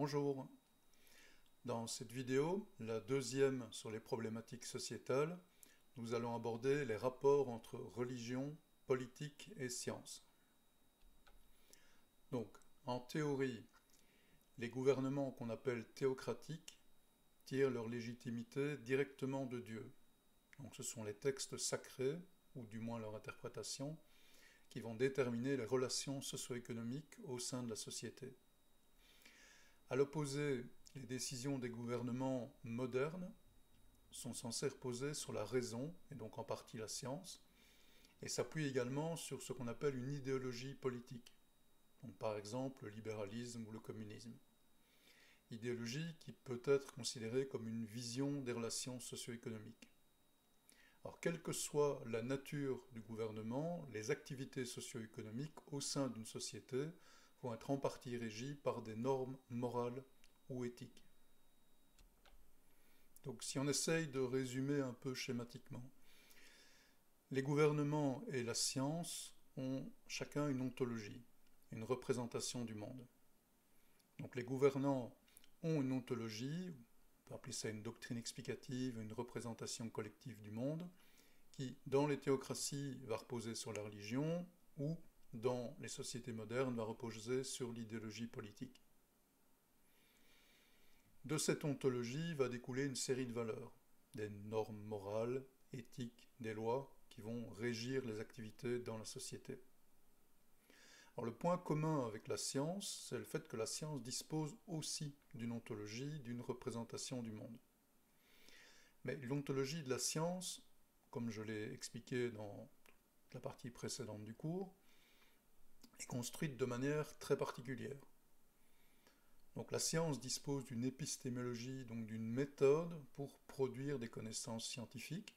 Bonjour. Dans cette vidéo, la deuxième sur les problématiques sociétales, nous allons aborder les rapports entre religion, politique et science. Donc, en théorie, les gouvernements qu'on appelle théocratiques tirent leur légitimité directement de Dieu. Donc ce sont les textes sacrés, ou du moins leur interprétation, qui vont déterminer les relations socio-économiques au sein de la société. À l'opposé, les décisions des gouvernements modernes sont censées reposer sur la raison, et donc en partie la science, et s'appuient également sur ce qu'on appelle une idéologie politique, donc par exemple le libéralisme ou le communisme. Idéologie qui peut être considérée comme une vision des relations socio-économiques. Alors, quelle que soit la nature du gouvernement, les activités socio-économiques au sein d'une société vont être en partie régies par des normes morales ou éthiques. Donc, si on essaye de résumer un peu schématiquement, les gouvernements et la science ont chacun une ontologie, une représentation du monde. Donc, les gouvernants ont une ontologie, on peut appeler ça une doctrine explicative, une représentation collective du monde, qui, dans les théocraties, va reposer sur la religion, ou, dans les sociétés modernes, va reposer sur l'idéologie politique. De cette ontologie va découler une série de valeurs, des normes morales, éthiques, des lois, qui vont régir les activités dans la société. Alors, le point commun avec la science, c'est le fait que la science dispose aussi d'une ontologie, d'une représentation du monde. Mais l'ontologie de la science, comme je l'ai expliqué dans la partie précédente du cours, est construite de manière très particulière. Donc la science dispose d'une épistémologie, donc d'une méthode pour produire des connaissances scientifiques,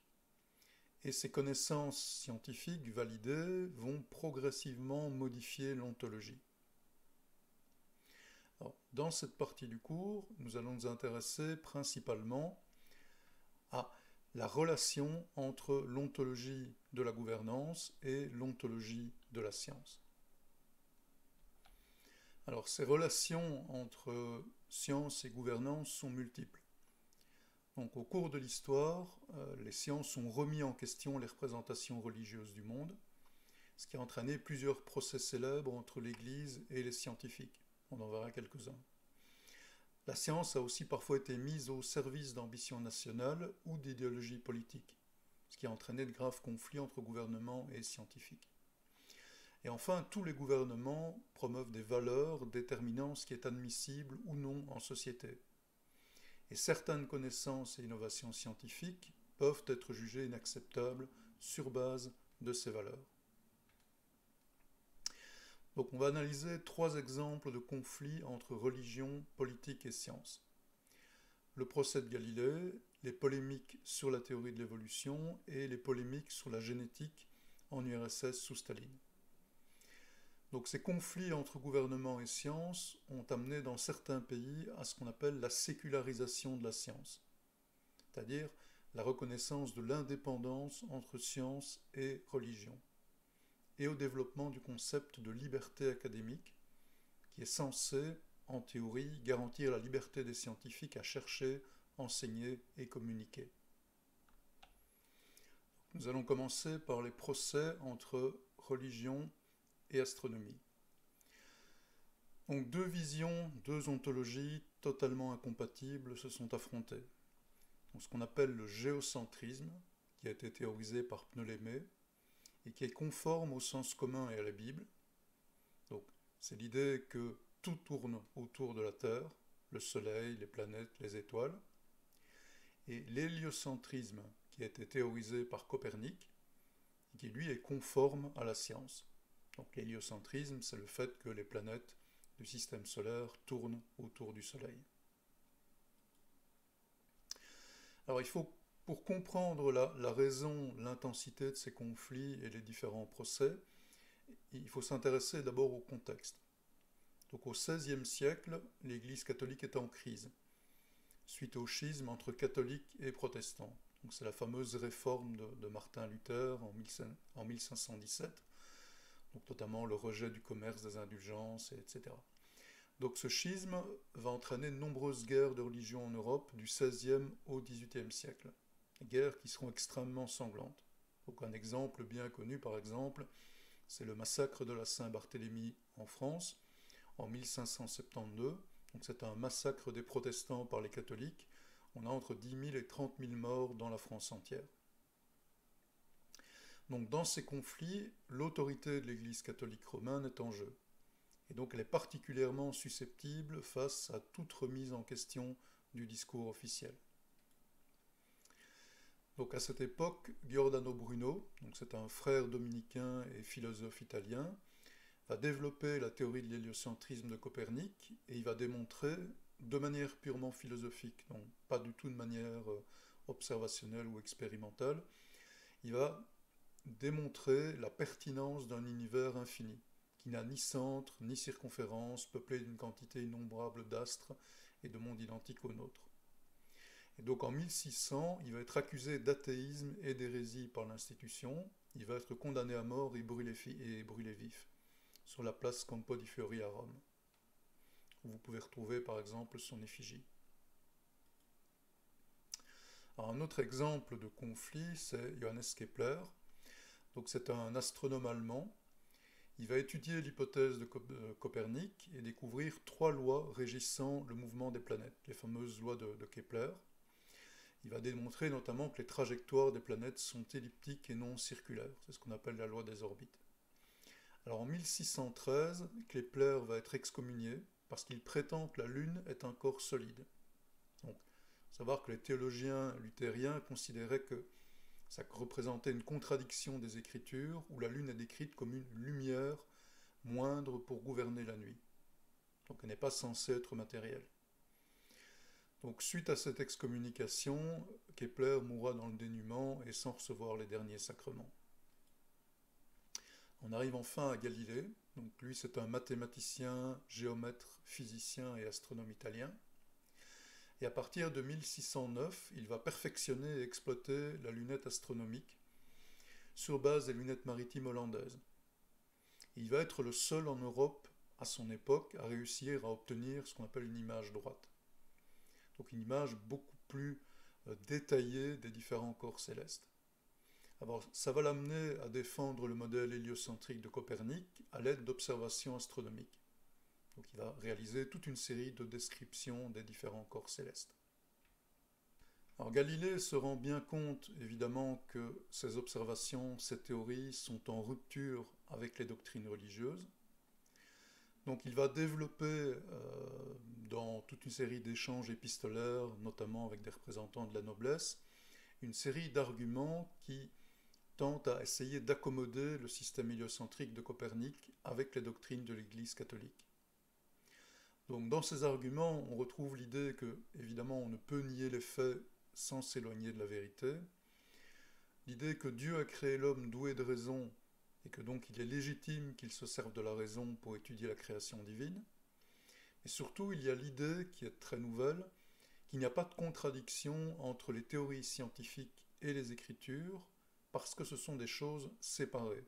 et ces connaissances scientifiques validées vont progressivement modifier l'ontologie. Dans cette partie du cours, nous allons nous intéresser principalement à la relation entre l'ontologie de la gouvernance et l'ontologie de la science. Alors, ces relations entre science et gouvernance sont multiples. Donc, au cours de l'histoire, les sciences ont remis en question les représentations religieuses du monde, ce qui a entraîné plusieurs procès célèbres entre l'Église et les scientifiques. On en verra quelques-uns. La science a aussi parfois été mise au service d'ambitions nationales ou d'idéologies politiques, ce qui a entraîné de graves conflits entre gouvernements et scientifiques. Et enfin, tous les gouvernements promeuvent des valeurs déterminant ce qui est admissible ou non en société. Et certaines connaissances et innovations scientifiques peuvent être jugées inacceptables sur base de ces valeurs. Donc on va analyser 3 exemples de conflits entre religion, politique et science. Le procès de Galilée, les polémiques sur la théorie de l'évolution et les polémiques sur la génétique en URSS sous Staline. Donc ces conflits entre gouvernement et science ont amené dans certains pays à ce qu'on appelle la sécularisation de la science, c'est-à-dire la reconnaissance de l'indépendance entre science et religion, et au développement du concept de liberté académique, qui est censé, en théorie, garantir la liberté des scientifiques à chercher, enseigner et communiquer. Nous allons commencer par les procès entre religion et astronomie. Donc 2 visions, 2 ontologies totalement incompatibles se sont affrontées. Donc, ce qu'on appelle le géocentrisme, qui a été théorisé par Ptolémée, et qui est conforme au sens commun et à la Bible. Donc, c'est l'idée que tout tourne autour de la Terre, le Soleil, les planètes, les étoiles. Et l'héliocentrisme, qui a été théorisé par Copernic, et qui lui est conforme à la science. Donc l'héliocentrisme, c'est le fait que les planètes du système solaire tournent autour du Soleil. Alors il faut, pour comprendre la raison, l'intensité de ces conflits et les différents procès, il faut s'intéresser d'abord au contexte. Donc au XVIe siècle, l'Église catholique est en crise, suite au schisme entre catholiques et protestants. Donc c'est la fameuse réforme de Martin Luther en 1517, donc notamment le rejet du commerce des indulgences, etc. Donc ce schisme va entraîner de nombreuses guerres de religion en Europe du XVIe au XVIIIe siècle. Des guerres qui seront extrêmement sanglantes. Donc un exemple bien connu, par exemple, c'est le massacre de la Saint-Barthélemy en France en 1572. Donc c'est un massacre des protestants par les catholiques. On a entre 10 000 et 30 000 morts dans la France entière. Donc dans ces conflits, l'autorité de l'Église catholique romaine est en jeu. Et donc elle est particulièrement susceptible face à toute remise en question du discours officiel. Donc à cette époque, Giordano Bruno, donc c'est un frère dominicain et philosophe italien, va développer la théorie de l'héliocentrisme de Copernic et il va démontrer de manière purement philosophique, donc pas du tout de manière observationnelle ou expérimentale, il va démontrer la pertinence d'un univers infini, qui n'a ni centre ni circonférence, peuplé d'une quantité innombrable d'astres et de mondes identiques aux nôtres. Et donc en 1600, il va être accusé d'athéisme et d'hérésie par l'institution, il va être condamné à mort et brûlé vif, sur la place Campo di Fiori à Rome, où vous pouvez retrouver par exemple son effigie. Alors, un autre exemple de conflit, c'est Johannes Kepler. Donc c'est un astronome allemand. Il va étudier l'hypothèse de Copernic et découvrir 3 lois régissant le mouvement des planètes, les fameuses lois de Kepler. Il va démontrer notamment que les trajectoires des planètes sont elliptiques et non circulaires. C'est ce qu'on appelle la loi des orbites. Alors en 1613, Kepler va être excommunié parce qu'il prétend que la Lune est un corps solide. Donc, savoir que les théologiens luthériens considéraient que ça représentait une contradiction des Écritures où la Lune est décrite comme une lumière moindre pour gouverner la nuit. Donc elle n'est pas censée être matérielle. Donc suite à cette excommunication, Kepler mourra dans le dénuement et sans recevoir les derniers sacrements. On arrive enfin à Galilée. Donc lui c'est un mathématicien, géomètre, physicien et astronome italien. Et à partir de 1609, il va perfectionner et exploiter la lunette astronomique sur base des lunettes maritimes hollandaises. Il va être le seul en Europe à son époque à réussir à obtenir ce qu'on appelle une image droite. Donc une image beaucoup plus détaillée des différents corps célestes. Alors ça va l'amener à défendre le modèle héliocentrique de Copernic à l'aide d'observations astronomiques. Donc il va réaliser toute une série de descriptions des différents corps célestes. Alors Galilée se rend bien compte évidemment que ces observations, ces théories sont en rupture avec les doctrines religieuses. Donc il va développer dans toute une série d'échanges épistolaires, notamment avec des représentants de la noblesse, une série d'arguments qui tentent à essayer d'accommoder le système héliocentrique de Copernic avec les doctrines de l'Église catholique. Donc dans ces arguments, on retrouve l'idée que, évidemment, on ne peut nier les faits sans s'éloigner de la vérité, l'idée que Dieu a créé l'homme doué de raison et que donc il est légitime qu'il se serve de la raison pour étudier la création divine. Et surtout, il y a l'idée, qui est très nouvelle, qu'il n'y a pas de contradiction entre les théories scientifiques et les Écritures, parce que ce sont des choses séparées.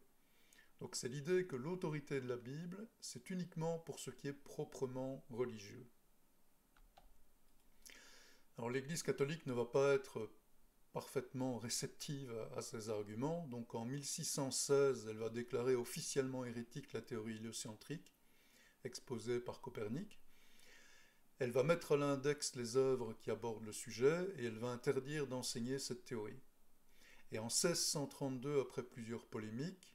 Donc c'est l'idée que l'autorité de la Bible, c'est uniquement pour ce qui est proprement religieux. Alors l'Église catholique ne va pas être parfaitement réceptive à ces arguments, donc en 1616, elle va déclarer officiellement hérétique la théorie héliocentrique, exposée par Copernic. Elle va mettre à l'index les œuvres qui abordent le sujet et elle va interdire d'enseigner cette théorie. Et en 1632, après plusieurs polémiques,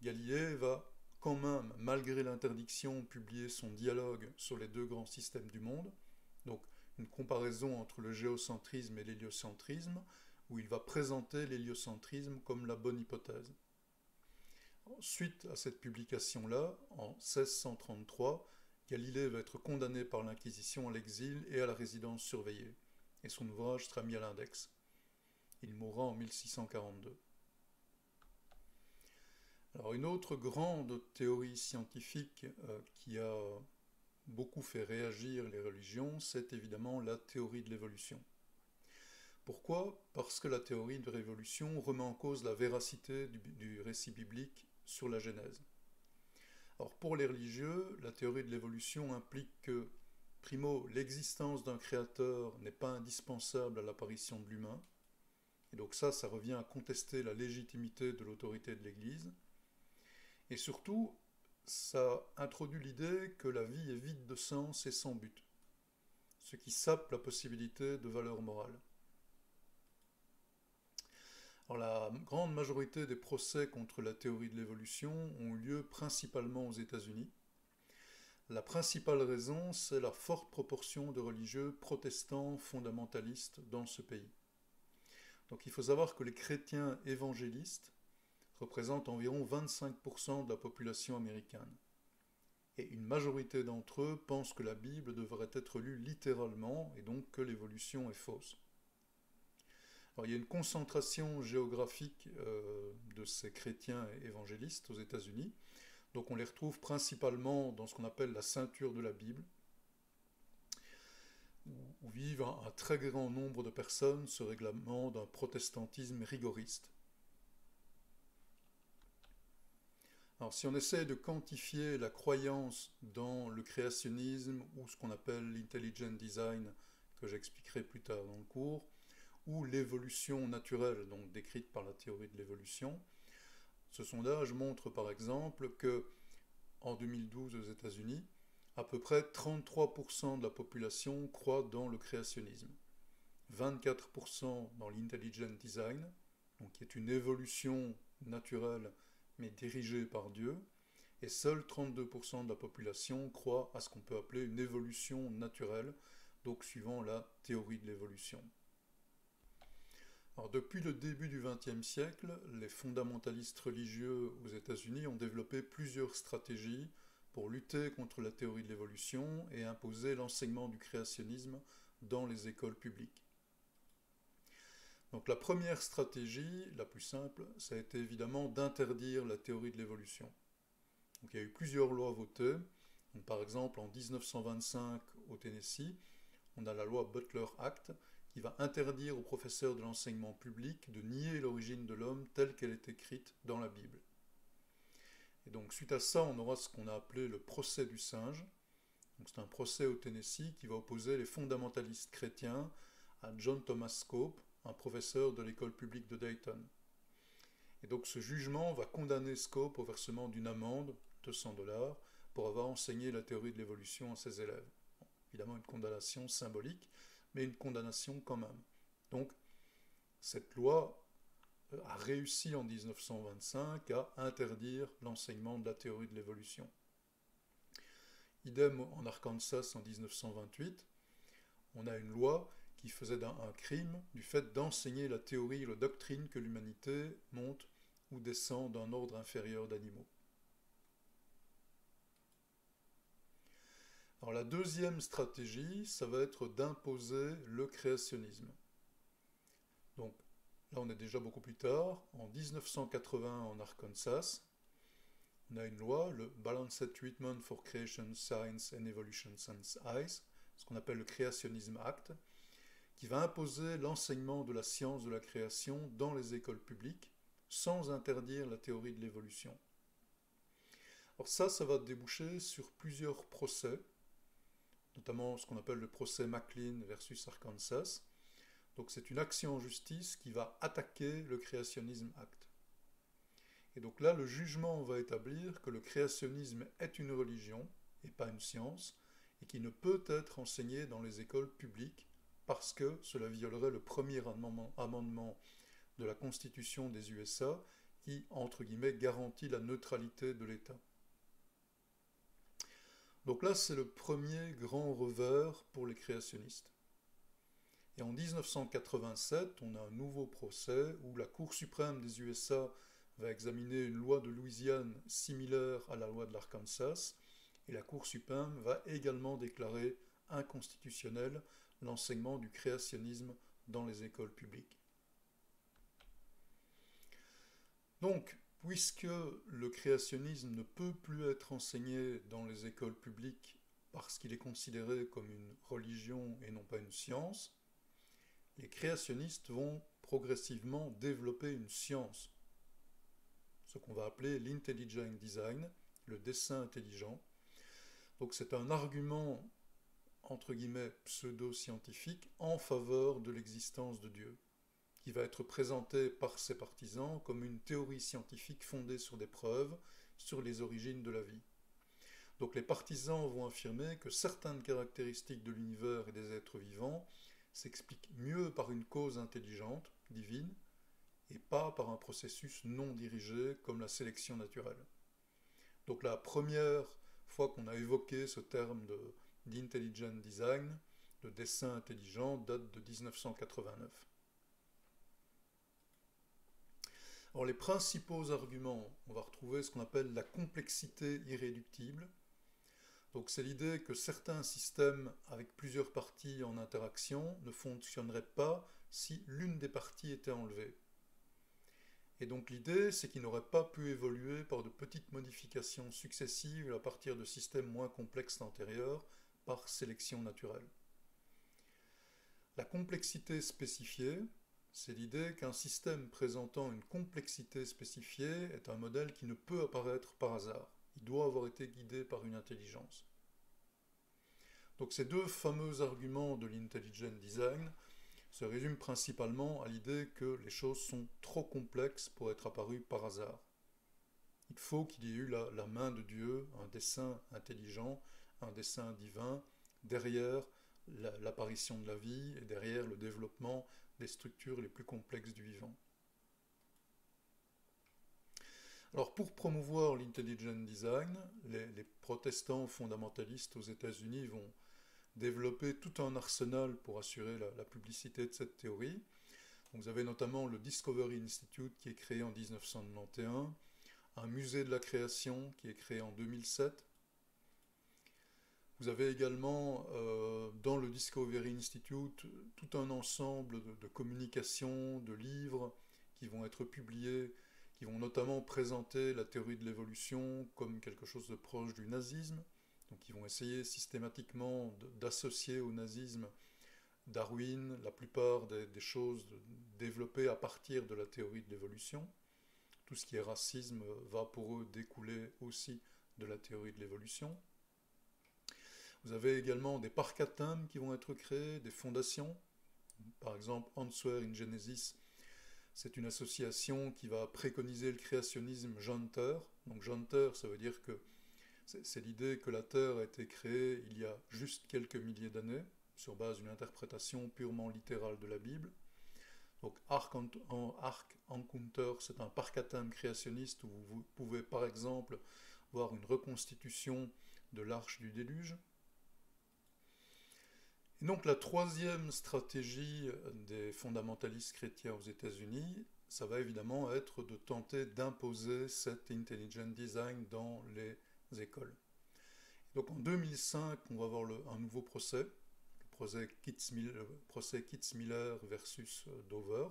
Galilée va quand même, malgré l'interdiction, publier son dialogue sur les 2 grands systèmes du monde, donc une comparaison entre le géocentrisme et l'héliocentrisme, où il va présenter l'héliocentrisme comme la bonne hypothèse. Suite à cette publication-là, en 1633, Galilée va être condamné par l'Inquisition à l'exil et à la résidence surveillée, et son ouvrage sera mis à l'index. Il mourra en 1642. Alors une autre grande théorie scientifique qui a beaucoup fait réagir les religions, c'est évidemment la théorie de l'évolution. Pourquoi ? Parce que la théorie de l'évolution remet en cause la véracité du récit biblique sur la Genèse. Alors pour les religieux, la théorie de l'évolution implique que, primo, l'existence d'un créateur n'est pas indispensable à l'apparition de l'humain, et donc ça revient à contester la légitimité de l'autorité de l'Église, et surtout, ça introduit l'idée que la vie est vide de sens et sans but, ce qui sape la possibilité de valeur morale. Alors, la grande majorité des procès contre la théorie de l'évolution ont lieu principalement aux États-Unis. La principale raison, c'est la forte proportion de religieux protestants fondamentalistes dans ce pays. Donc il faut savoir que les chrétiens évangélistes représentent environ 25% de la population américaine. Et une majorité d'entre eux pensent que la Bible devrait être lue littéralement et donc que l'évolution est fausse. Alors, il y a une concentration géographique de ces chrétiens évangélistes aux États-Unis. Donc on les retrouve principalement dans ce qu'on appelle la ceinture de la Bible, où vivent un très grand nombre de personnes se réclamant d'un protestantisme rigoriste. Alors si on essaie de quantifier la croyance dans le créationnisme ou ce qu'on appelle l'intelligent design, que j'expliquerai plus tard dans le cours, ou l'évolution naturelle, donc décrite par la théorie de l'évolution, ce sondage montre par exemple que en 2012 aux États-Unis, à peu près 33% de la population croit dans le créationnisme, 24% dans l'intelligent design, donc qui est une évolution naturelle mais dirigée par Dieu, et seuls 32% de la population croit à ce qu'on peut appeler une évolution naturelle, donc suivant la théorie de l'évolution. Alors, depuis le début du XXe siècle, les fondamentalistes religieux aux États-Unis ont développé plusieurs stratégies pour lutter contre la théorie de l'évolution et imposer l'enseignement du créationnisme dans les écoles publiques. Donc la première stratégie, la plus simple, ça a été évidemment d'interdire la théorie de l'évolution. Donc il y a eu plusieurs lois votées. Donc, par exemple, en 1925 au Tennessee, on a la loi Butler Act qui va interdire aux professeurs de l'enseignement public de nier l'origine de l'homme telle qu'elle est écrite dans la Bible. Et donc suite à ça, on aura ce qu'on a appelé le procès du singe. C'est un procès au Tennessee qui va opposer les fondamentalistes chrétiens à John Thomas Scope, un professeur de l'école publique de Dayton. Et donc ce jugement va condamner Scope au versement d'une amende, $200, pour avoir enseigné la théorie de l'évolution à ses élèves. Bon, évidemment une condamnation symbolique, mais une condamnation quand même. Donc cette loi a réussi en 1925 à interdire l'enseignement de la théorie de l'évolution. Idem en Arkansas en 1928, on a une loi qui faisait un crime du fait d'enseigner la théorie et la doctrine que l'humanité monte ou descend d'un ordre inférieur d'animaux. Alors la deuxième stratégie, ça va être d'imposer le créationnisme. Donc là on est déjà beaucoup plus tard, en 1980 en Arkansas, on a une loi, le Balanced Treatment for Creation, Science and Evolution Since Ice, ce qu'on appelle le Creationism Act, qui va imposer l'enseignement de la science de la création dans les écoles publiques, sans interdire la théorie de l'évolution. Alors ça va déboucher sur plusieurs procès, notamment ce qu'on appelle le procès McLean versus Arkansas. Donc c'est une action en justice qui va attaquer le Creationism Act. Et donc là, le jugement va établir que le créationnisme est une religion et pas une science, et qui ne peut être enseigné dans les écoles publiques parce que cela violerait le premier amendement de la Constitution des USA qui, entre guillemets, garantit la neutralité de l'État. Donc là, c'est le premier grand revers pour les créationnistes. Et en 1987, on a un nouveau procès où la Cour suprême des USA va examiner une loi de Louisiane similaire à la loi de l'Arkansas, et la Cour suprême va également déclarer inconstitutionnel l'enseignement du créationnisme dans les écoles publiques. Donc, puisque le créationnisme ne peut plus être enseigné dans les écoles publiques parce qu'il est considéré comme une religion et non pas une science, les créationnistes vont progressivement développer une science, ce qu'on va appeler l'intelligent design, le dessin intelligent. Donc c'est un argument, entre guillemets, pseudo-scientifique en faveur de l'existence de Dieu, qui va être présenté par ses partisans comme une théorie scientifique fondée sur des preuves sur les origines de la vie. Donc les partisans vont affirmer que certaines caractéristiques de l'univers et des êtres vivants s'expliquent mieux par une cause intelligente, divine, et pas par un processus non dirigé comme la sélection naturelle. Donc la première fois qu'on a évoqué ce terme d'intelligent design, de dessin intelligent, date de 1989. Alors les principaux arguments, on va retrouver ce qu'on appelle la complexité irréductible. Donc c'est l'idée que certains systèmes avec plusieurs parties en interaction ne fonctionneraient pas si l'une des parties était enlevée. Et donc l'idée, c'est qu'ils n'auraient pas pu évoluer par de petites modifications successives à partir de systèmes moins complexes antérieurs par sélection naturelle. La complexité spécifiée, c'est l'idée qu'un système présentant une complexité spécifiée est un modèle qui ne peut apparaître par hasard. Il doit avoir été guidé par une intelligence. Donc ces deux fameux arguments de l'intelligent design se résument principalement à l'idée que les choses sont trop complexes pour être apparues par hasard. Il faut qu'il y ait eu la main de Dieu, un dessein intelligent, un dessein divin, derrière l'apparition de la vie et derrière le développement des structures les plus complexes du vivant. Alors pour promouvoir l'intelligent design, les protestants fondamentalistes aux États-Unis vont développer tout un arsenal pour assurer la publicité de cette théorie. Donc vous avez notamment le Discovery Institute qui est créé en 1991, un musée de la création qui est créé en 2007. Vous avez également dans le Discovery Institute tout un ensemble de communications, de livres qui vont être publiés, qui vont notamment présenter la théorie de l'évolution comme quelque chose de proche du nazisme. Donc ils vont essayer systématiquement d'associer au nazisme Darwin, la plupart des choses développées à partir de la théorie de l'évolution. Tout ce qui est racisme va pour eux découler aussi de la théorie de l'évolution. Vous avez également des parcs à thème qui vont être créés, des fondations. Par exemple, Answer in Genesis, c'est une association qui va préconiser le créationnisme janter. Donc janter, ça veut dire que c'est l'idée que la Terre a été créée il y a juste quelques milliers d'années, sur base d'une interprétation purement littérale de la Bible. Donc Ark Encounter, c'est un parc à thème créationniste où vous pouvez par exemple voir une reconstitution de l'arche du déluge. Et donc la troisième stratégie des fondamentalistes chrétiens aux États-Unis, ça va évidemment être de tenter d'imposer cet intelligent design dans les écoles. Donc en 2005, on va avoir un nouveau procès, le procès Kitzmiller versus Dover.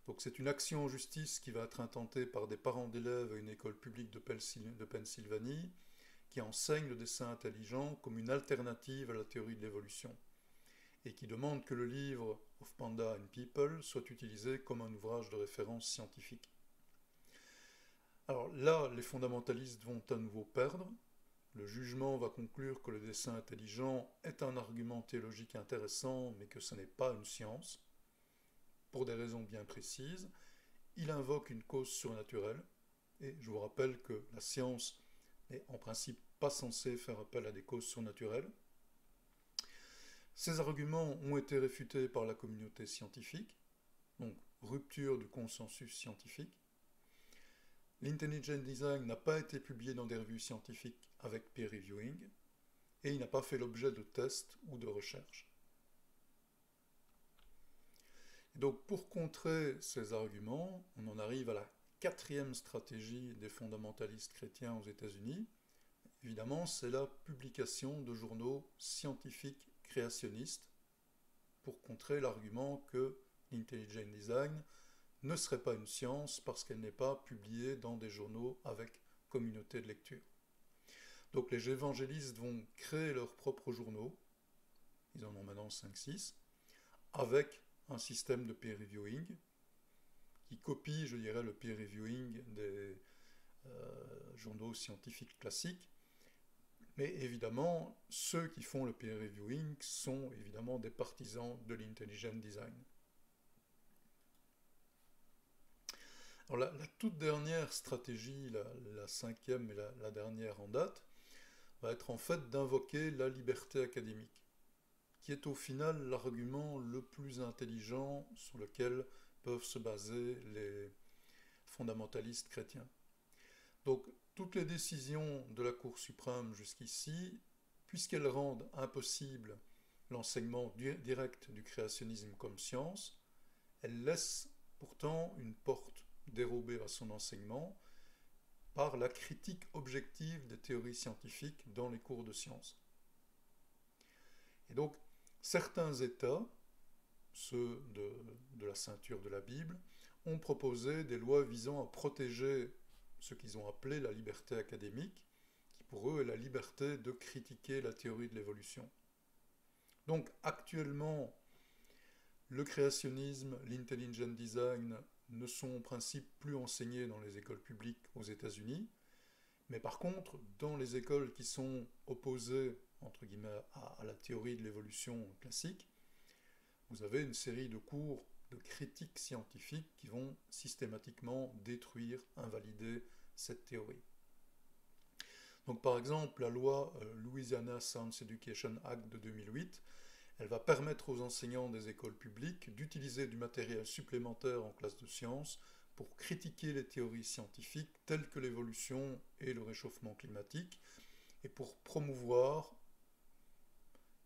Donc c'est une action en justice qui va être intentée par des parents d'élèves à une école publique de Pennsylvanie qui enseigne le dessin intelligent comme une alternative à la théorie de l'évolution et qui demande que le livre Of Panda and People soit utilisé comme un ouvrage de référence scientifique. Alors là, les fondamentalistes vont à nouveau perdre. Le jugement va conclure que le dessin intelligent est un argument théologique intéressant, mais que ce n'est pas une science, pour des raisons bien précises. Il invoque une cause surnaturelle, et je vous rappelle que la science n'est en principe pas censée faire appel à des causes surnaturelles. Ces arguments ont été réfutés par la communauté scientifique, donc rupture du consensus scientifique. L'intelligent design n'a pas été publié dans des revues scientifiques avec peer reviewing et il n'a pas fait l'objet de tests ou de recherches. Et donc pour contrer ces arguments, on en arrive à la quatrième stratégie des fondamentalistes chrétiens aux États-Unis. Évidemment, c'est la publication de journaux scientifiques créationnistes pour contrer l'argument que l'intelligent design ne serait pas une science parce qu'elle n'est pas publiée dans des journaux avec communauté de lecture. Donc les évangélistes vont créer leurs propres journaux, ils en ont maintenant 5-6, avec un système de peer reviewing qui copie, je dirais, le peer reviewing journaux scientifiques classiques. Mais évidemment, ceux qui font le peer reviewing sont évidemment des partisans de l'intelligent design. Alors la toute dernière stratégie, la cinquième et la dernière en date, va être en fait d'invoquer la liberté académique, qui est au final l'argument le plus intelligent sur lequel peuvent se baser les fondamentalistes chrétiens. Donc, toutes les décisions de la Cour suprême jusqu'ici, puisqu'elles rendent impossible l'enseignement direct du créationnisme comme science, elles laissent pourtant une porte dérobée à son enseignement par la critique objective des théories scientifiques dans les cours de sciences. Et donc, certains États, ceux de la ceinture de la Bible, ont proposé des lois visant à protéger ce qu'ils ont appelé la liberté académique, qui pour eux est la liberté de critiquer la théorie de l'évolution. Donc actuellement, le créationnisme, l'intelligent design ne sont en principe plus enseignés dans les écoles publiques aux États-Unis, mais par contre, dans les écoles qui sont opposées, entre guillemets, à la théorie de l'évolution classique, vous avez une série de cours de critiques scientifiques qui vont systématiquement détruire, invalider cette théorie. Donc par exemple, la loi Louisiana Science Education Act de 2008, elle va permettre aux enseignants des écoles publiques d'utiliser du matériel supplémentaire en classe de sciences pour critiquer les théories scientifiques telles que l'évolution et le réchauffement climatique et pour promouvoir,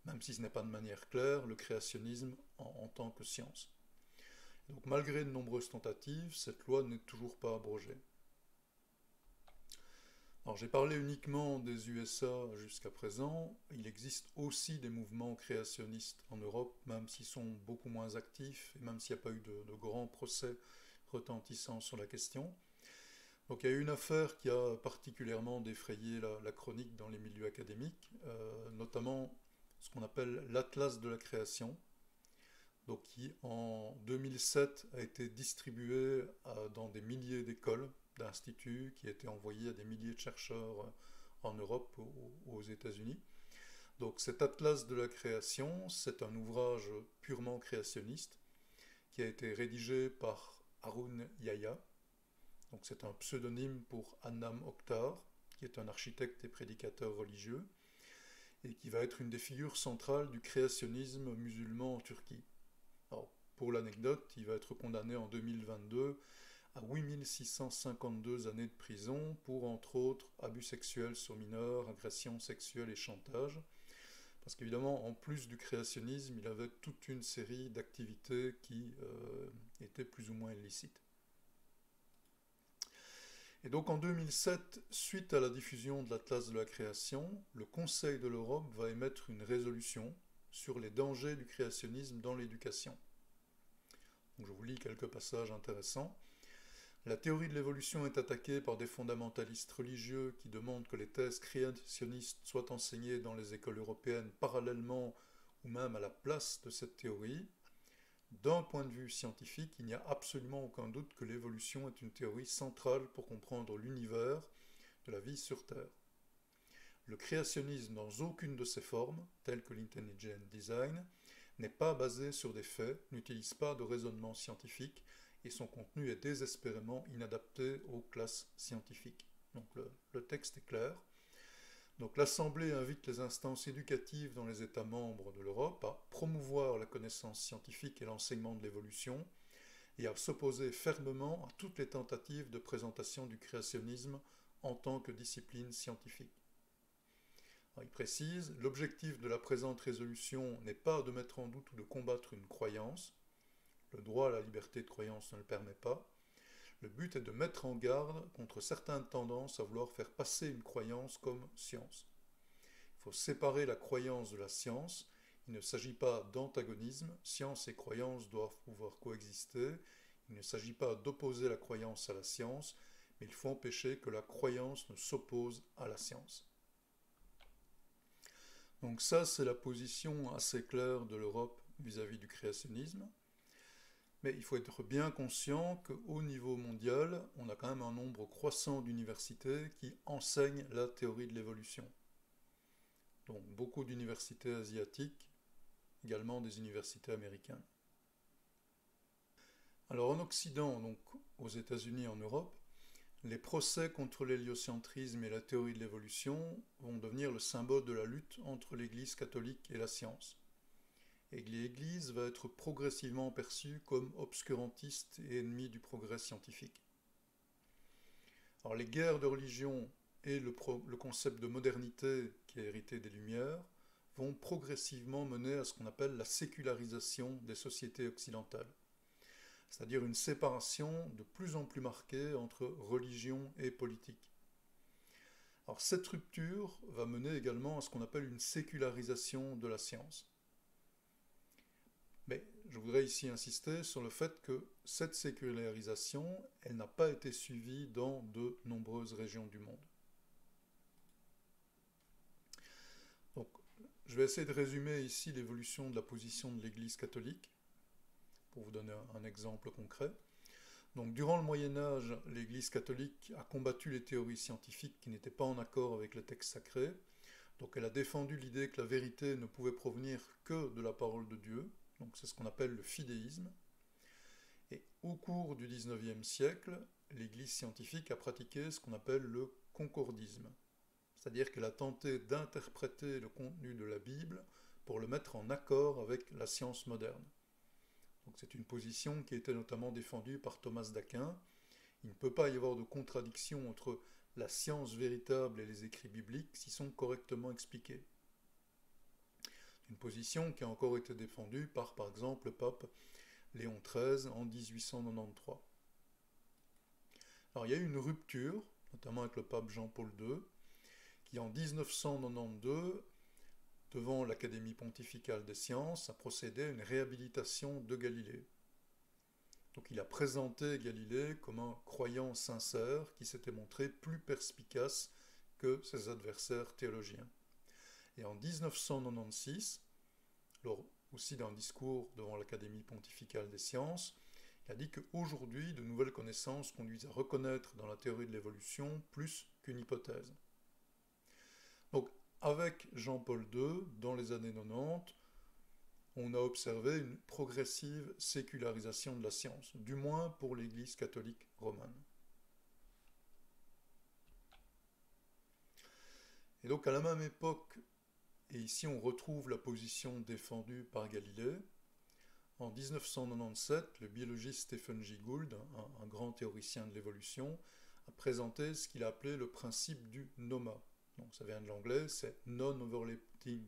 même si ce n'est pas de manière claire, le créationnisme en tant que science. Donc malgré de nombreuses tentatives, cette loi n'est toujours pas abrogée. Alors j'ai parlé uniquement des USA jusqu'à présent, il existe aussi des mouvements créationnistes en Europe, même s'ils sont beaucoup moins actifs, et même s'il n'y a pas eu de grands procès retentissants sur la question. Donc il y a eu une affaire qui a particulièrement défrayé la chronique dans les milieux académiques, notamment ce qu'on appelle l'Atlas de la création, donc qui en 2007 a été distribué dans des milliers d'écoles, d'instituts, qui a été envoyé à des milliers de chercheurs en Europe, aux États-Unis. Donc cet Atlas de la création, c'est un ouvrage purement créationniste qui a été rédigé par Harun Yahya. Donc c'est un pseudonyme pour Annam Oktar, qui est un architecte et prédicateur religieux, et qui va être une des figures centrales du créationnisme musulman en Turquie. Alors, pour l'anecdote, il va être condamné en 2022 à 8652 années de prison pour, entre autres, abus sexuels sur mineurs, agressions sexuelles et chantage. Parce qu'évidemment, en plus du créationnisme, il avait toute une série d'activités qui étaient plus ou moins illicites. Et donc en 2007, suite à la diffusion de l'Atlas de la création, le Conseil de l'Europe va émettre une résolution sur les dangers du créationnisme dans l'éducation. Donc je vous lis quelques passages intéressants. La théorie de l'évolution est attaquée par des fondamentalistes religieux qui demandent que les thèses créationnistes soient enseignées dans les écoles européennes parallèlement ou même à la place de cette théorie. D'un point de vue scientifique, il n'y a absolument aucun doute que l'évolution est une théorie centrale pour comprendre l'univers de la vie sur Terre. Le créationnisme dans aucune de ses formes, telles que l'intelligent design, n'est pas basé sur des faits, n'utilise pas de raisonnement scientifique et son contenu est désespérément inadapté aux classes scientifiques. Donc le texte est clair. Donc l'Assemblée invite les instances éducatives dans les États membres de l'Europe à promouvoir la connaissance scientifique et l'enseignement de l'évolution et à s'opposer fermement à toutes les tentatives de présentation du créationnisme en tant que discipline scientifique. Alors, il précise, l'objectif de la présente résolution n'est pas de mettre en doute ou de combattre une croyance, le droit à la liberté de croyance ne le permet pas. Le but est de mettre en garde contre certaines tendances à vouloir faire passer une croyance comme science. Il faut séparer la croyance de la science. Il ne s'agit pas d'antagonisme. Science et croyance doivent pouvoir coexister. Il ne s'agit pas d'opposer la croyance à la science, mais il faut empêcher que la croyance ne s'oppose à la science. Donc ça, c'est la position assez claire de l'Europe vis-à-vis du créationnisme. Mais il faut être bien conscient qu'au niveau mondial, on a quand même un nombre croissant d'universités qui enseignent la théorie de l'évolution. Donc beaucoup d'universités asiatiques, également des universités américaines. Alors en Occident, donc aux États-Unis et en Europe, les procès contre l'héliocentrisme et la théorie de l'évolution vont devenir le symbole de la lutte entre l'Église catholique et la science. Et l'Église va être progressivement perçue comme obscurantiste et ennemie du progrès scientifique. Alors les guerres de religion et le concept de modernité qui est hérité des Lumières vont progressivement mener à ce qu'on appelle la sécularisation des sociétés occidentales, c'est-à-dire une séparation de plus en plus marquée entre religion et politique. Alors cette rupture va mener également à ce qu'on appelle une sécularisation de la science. Mais je voudrais ici insister sur le fait que cette sécularisation, elle n'a pas été suivie dans de nombreuses régions du monde. Donc, je vais essayer de résumer ici l'évolution de la position de l'Église catholique, pour vous donner un exemple concret. Donc, durant le Moyen-Âge, l'Église catholique a combattu les théories scientifiques qui n'étaient pas en accord avec le texte sacré. Donc, elle a défendu l'idée que la vérité ne pouvait provenir que de la parole de Dieu. Donc, c'est ce qu'on appelle le fidéisme. Et au cours du XIXe siècle, l'Église scientifique a pratiqué ce qu'on appelle le concordisme. C'est-à-dire qu'elle a tenté d'interpréter le contenu de la Bible pour le mettre en accord avec la science moderne. Donc c'est une position qui a été notamment défendue par Thomas d'Aquin. Il ne peut pas y avoir de contradiction entre la science véritable et les écrits bibliques s'ils sont correctement expliqués. Une position qui a encore été défendue par exemple, le pape Léon XIII en 1893. Alors il y a eu une rupture, notamment avec le pape Jean-Paul II, qui en 1992, devant l'Académie pontificale des sciences, a procédé à une réhabilitation de Galilée. Donc il a présenté Galilée comme un croyant sincère qui s'était montré plus perspicace que ses adversaires théologiens. Et en 1996, lors aussi d'un discours devant l'Académie pontificale des sciences, il a dit qu'aujourd'hui, de nouvelles connaissances conduisent à reconnaître dans la théorie de l'évolution plus qu'une hypothèse. Donc, avec Jean-Paul II, dans les années 90, on a observé une progressive sécularisation de la science, du moins pour l'Église catholique romaine. Et donc, à la même époque, et ici on retrouve la position défendue par Galilée, en 1997, le biologiste Stephen Jay Gould, un grand théoricien de l'évolution, a présenté ce qu'il a appelé le principe du noma. Donc ça vient de l'anglais, c'est non-overlapping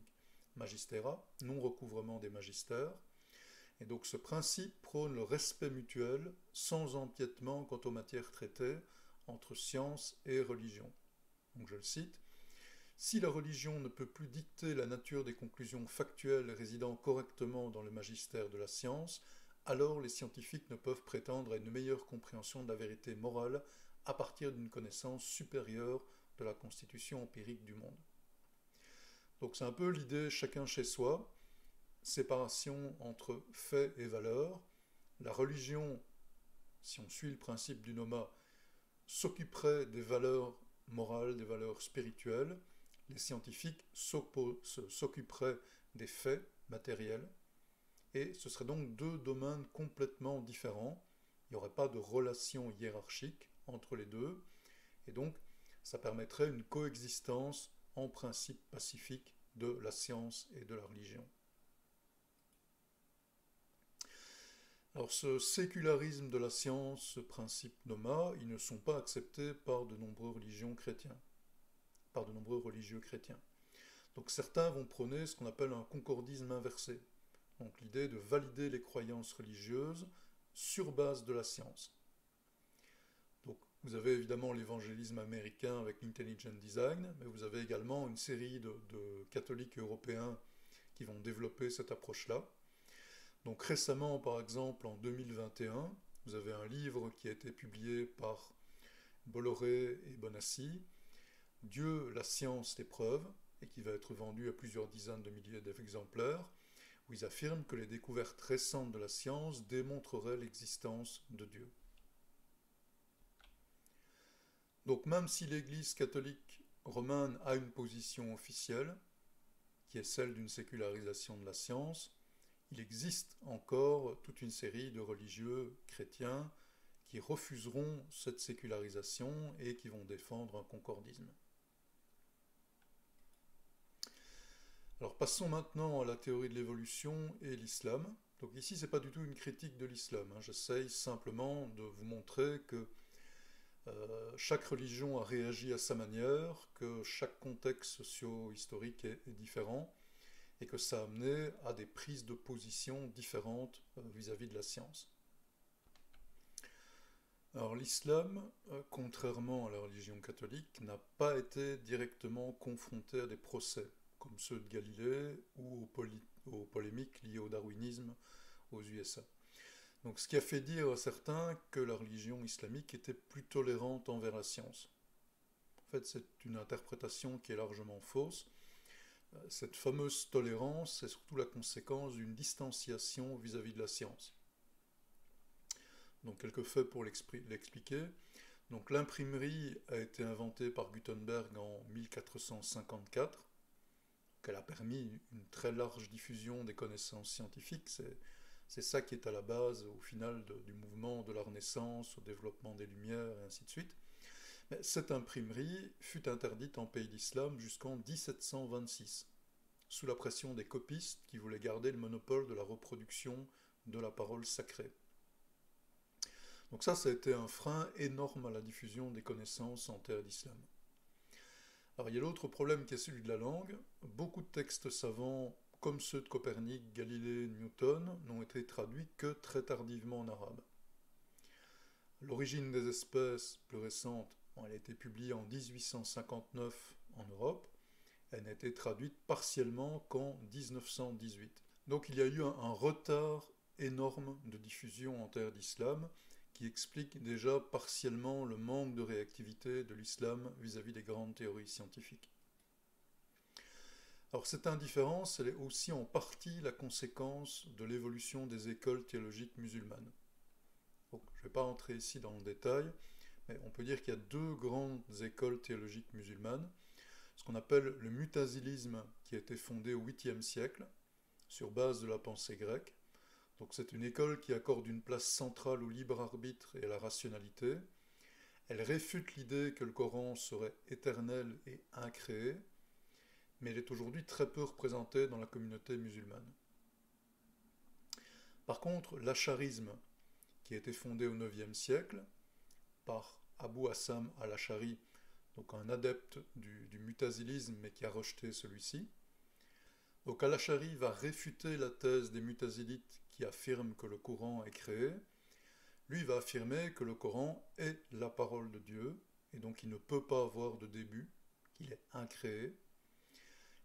magistera, non-recouvrement des magistères. Et donc ce principe prône le respect mutuel sans empiètement quant aux matières traitées entre science et religion. Donc je le cite, « Si la religion ne peut plus dicter la nature des conclusions factuelles résidant correctement dans le magistère de la science, alors les scientifiques ne peuvent prétendre à une meilleure compréhension de la vérité morale à partir d'une connaissance supérieure de la constitution empirique du monde. » Donc c'est un peu l'idée chacun chez soi, séparation entre fait et valeur. La religion, si on suit le principe du noma, s'occuperait des valeurs morales, des valeurs spirituelles. Les scientifiques s'occuperaient des faits matériels. Et ce seraient donc deux domaines complètement différents. Il n'y aurait pas de relation hiérarchique entre les deux. Et donc, ça permettrait une coexistence en principe pacifique de la science et de la religion. Alors ce sécularisme de la science, ce principe noma, ils ne sont pas acceptés par de nombreux religieux chrétiens. Donc certains vont prôner ce qu'on appelle un concordisme inversé. Donc l'idée de valider les croyances religieuses sur base de la science. Donc vous avez évidemment l'évangélisme américain avec l'intelligent design, mais vous avez également une série de catholiques européens qui vont développer cette approche-là. Donc récemment, par exemple, en 2021, vous avez un livre qui a été publié par Bolloré et Bonassi, « Dieu, la science, les preuves », et qui va être vendu à plusieurs dizaines de milliers d'exemplaires, où ils affirment que les découvertes récentes de la science démontreraient l'existence de Dieu. Donc même si l'Église catholique romaine a une position officielle, qui est celle d'une sécularisation de la science, il existe encore toute une série de religieux chrétiens qui refuseront cette sécularisation et qui vont défendre un concordisme. Alors passons maintenant à la théorie de l'évolution et l'islam. Donc ici, ce n'est pas du tout une critique de l'islam. J'essaye simplement de vous montrer que chaque religion a réagi à sa manière, que chaque contexte socio-historique est différent, et que ça a amené à des prises de position différentes vis-à-vis de la science. Alors l'islam, contrairement à la religion catholique, n'a pas été directement confronté à des procès, comme ceux de Galilée ou aux polémiques liées au darwinisme aux USA. Donc ce qui a fait dire à certains que la religion islamique était plus tolérante envers la science. En fait, c'est une interprétation qui est largement fausse. Cette fameuse tolérance est surtout la conséquence d'une distanciation vis-à-vis de la science. Donc quelques faits pour l'expliquer. Donc l'imprimerie a été inventée par Gutenberg en 1454. Elle a permis une très large diffusion des connaissances scientifiques. C'est ça qui est à la base, au final, du mouvement de la Renaissance, au développement des Lumières, et ainsi de suite. Mais cette imprimerie fut interdite en pays d'islam jusqu'en 1726, sous la pression des copistes qui voulaient garder le monopole de la reproduction de la parole sacrée. Donc ça a été un frein énorme à la diffusion des connaissances en terre d'islam. Alors il y a l'autre problème qui est celui de la langue. Beaucoup de textes savants, comme ceux de Copernic, Galilée, Newton, n'ont été traduits que très tardivement en arabe. L'origine des espèces, plus récente, elle a été publiée en 1859 en Europe. Elle n'a été traduite partiellement qu'en 1918. Donc il y a eu un retard énorme de diffusion en terre d'islam qui explique déjà partiellement le manque de réactivité de l'islam vis-à-vis des grandes théories scientifiques. Alors cette indifférence, elle est aussi en partie la conséquence de l'évolution des écoles théologiques musulmanes. Donc, je ne vais pas entrer ici dans le détail, mais on peut dire qu'il y a deux grandes écoles théologiques musulmanes, ce qu'on appelle le mutazilisme qui a été fondé au 8e siècle, sur base de la pensée grecque. Donc c'est une école qui accorde une place centrale au libre arbitre et à la rationalité. Elle réfute l'idée que le Coran serait éternel et incréé, mais elle est aujourd'hui très peu représentée dans la communauté musulmane. Par contre, l'acharisme, qui a été fondé au 9e siècle par Abu Hassam al-Ash'ari, donc un adepte du mutazilisme, mais qui a rejeté celui-ci. Donc al-Ash'ari va réfuter la thèse des mutazilites qui affirment que le Coran est créé. Lui va affirmer que le Coran est la parole de Dieu, et donc il ne peut pas avoir de début, qu'il est incréé.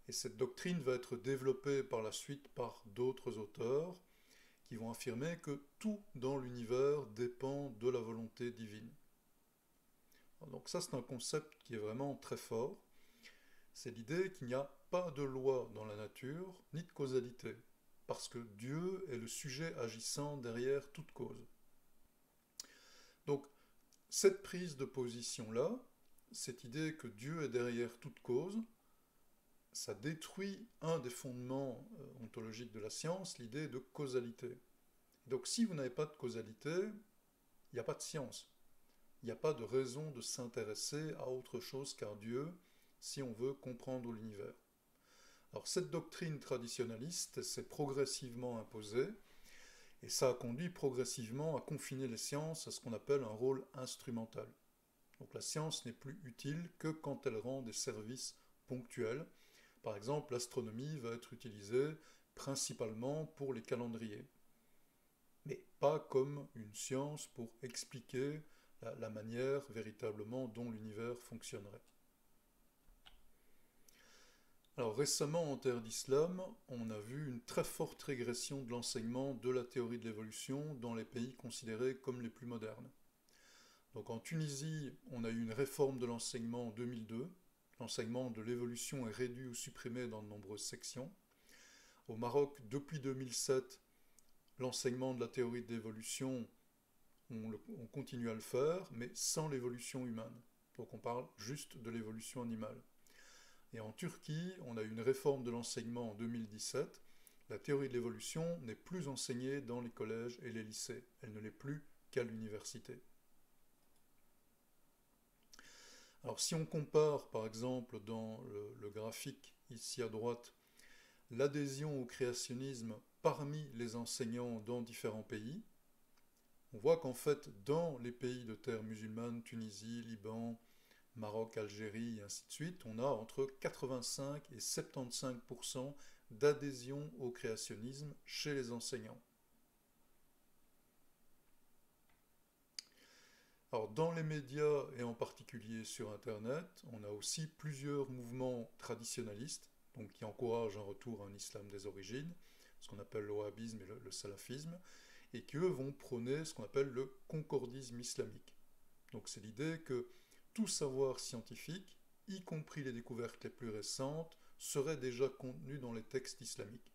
Et cette doctrine va être développée par la suite par d'autres auteurs qui vont affirmer que tout dans l'univers dépend de la volonté divine. Donc ça, c'est un concept qui est vraiment très fort. C'est l'idée qu'il n'y a pas de loi dans la nature, ni de causalité, parce que Dieu est le sujet agissant derrière toute cause. Donc, cette prise de position-là, cette idée que Dieu est derrière toute cause, ça détruit un des fondements ontologiques de la science, l'idée de causalité. Donc si vous n'avez pas de causalité, il n'y a pas de science. Il n'y a pas de raison de s'intéresser à autre chose qu'à Dieu si on veut comprendre l'univers. Alors cette doctrine traditionnaliste s'est progressivement imposée et ça a conduit progressivement à confiner les sciences à ce qu'on appelle un rôle instrumental. Donc la science n'est plus utile que quand elle rend des services ponctuels. Par exemple, l'astronomie va être utilisée principalement pour les calendriers, mais pas comme une science pour expliquer la manière véritablement dont l'univers fonctionnerait. Alors récemment, en terre d'islam, on a vu une très forte régression de l'enseignement de la théorie de l'évolution dans les pays considérés comme les plus modernes. Donc en Tunisie, on a eu une réforme de l'enseignement en 2002. L'enseignement de l'évolution est réduit ou supprimé dans de nombreuses sections. Au Maroc, depuis 2007, l'enseignement de la théorie de l'évolution, on continue à le faire, mais sans l'évolution humaine. Donc on parle juste de l'évolution animale. Et en Turquie, on a eu une réforme de l'enseignement en 2017. La théorie de l'évolution n'est plus enseignée dans les collèges et les lycées. Elle ne l'est plus qu'à l'université. Alors si on compare par exemple dans le graphique ici à droite l'adhésion au créationnisme parmi les enseignants dans différents pays, on voit qu'en fait dans les pays de terre musulmane, Tunisie, Liban, Maroc, Algérie et ainsi de suite, on a entre 85 et 75% d'adhésion au créationnisme chez les enseignants. Alors, dans les médias et en particulier sur Internet, on a aussi plusieurs mouvements traditionnalistes, donc qui encouragent un retour à un islam des origines, ce qu'on appelle le wahhabisme et le salafisme, et qui eux vont prôner ce qu'on appelle le concordisme islamique. Donc c'est l'idée que tout savoir scientifique, y compris les découvertes les plus récentes, serait déjà contenu dans les textes islamiques.